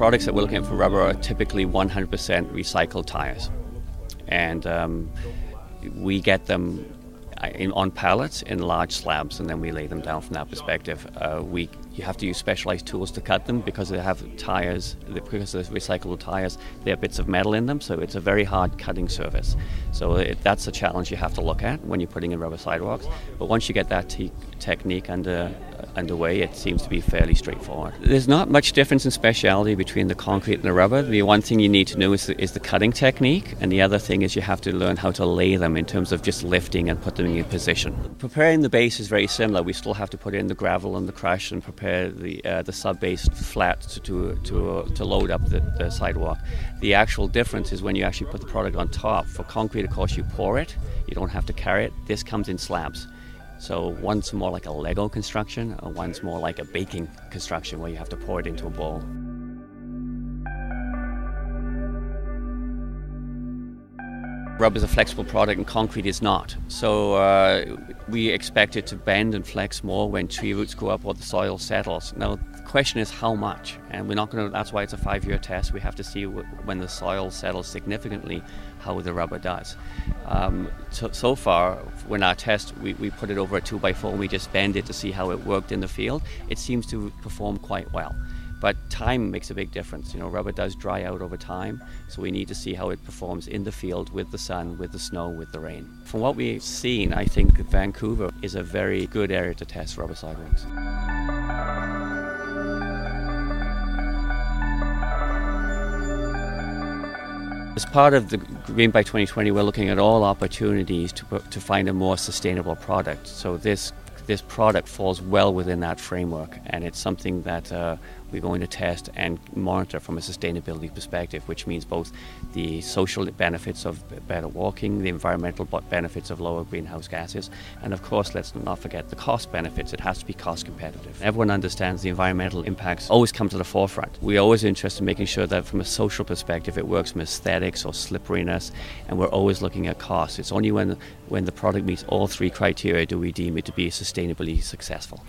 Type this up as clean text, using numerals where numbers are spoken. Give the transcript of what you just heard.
products that we're looking at for rubber are typically 100% recycled tires. And we get them on pallets in large slabs, and then we lay them down from that perspective. You have to use specialized tools to cut them because they have tires, because they're recyclable tires, they have bits of metal in them, so it's a very hard cutting surface. So that's a challenge you have to look at when you're putting in rubber sidewalks. But once you get that technique underway, it seems to be fairly straightforward. There's not much difference in speciality between the concrete and the rubber. The one thing you need to know is the cutting technique, and the other thing is you have to learn how to lay them in terms of just lifting and put them in position. Preparing the base is very similar. We still have to put in the gravel and the crush and prepare the sub-base flat to load up the sidewalk. The actual difference is when you actually put the product on top. For concrete, of course, you pour it. You don't have to carry it. This comes in slabs. So one's more like a Lego construction, and one's more like a baking construction where you have to pour it into a bowl. Rubber is a flexible product and concrete is not. So we expect it to bend and flex more when tree roots go up or the soil settles. Now the question is how much, and we're not going to, that's why it's a 5-year test. We have to see when the soil settles significantly how the rubber does. So far, when our test, we put it over a 2x4 and we just bend it to see how it worked in the field. It seems to perform quite well. But time makes a big difference. You know, rubber does dry out over time, so we need to see how it performs in the field with the sun, with the snow, with the rain. From what we've seen, I think Vancouver is a very good area to test rubber sidewalks. As part of the Green by 2020, we're looking at all opportunities to find a more sustainable product. So this product falls well within that framework, and it's something that we're going to test and monitor from a sustainability perspective, which means both the social benefits of better walking, the environmental benefits of lower greenhouse gases, and of course, let's not forget the cost benefits. It has to be cost competitive. Everyone understands the environmental impacts always come to the forefront. We're always interested in making sure that from a social perspective it works from aesthetics or slipperiness, and we're always looking at cost. It's only when the product meets all 3 criteria do we deem it to be sustainably successful.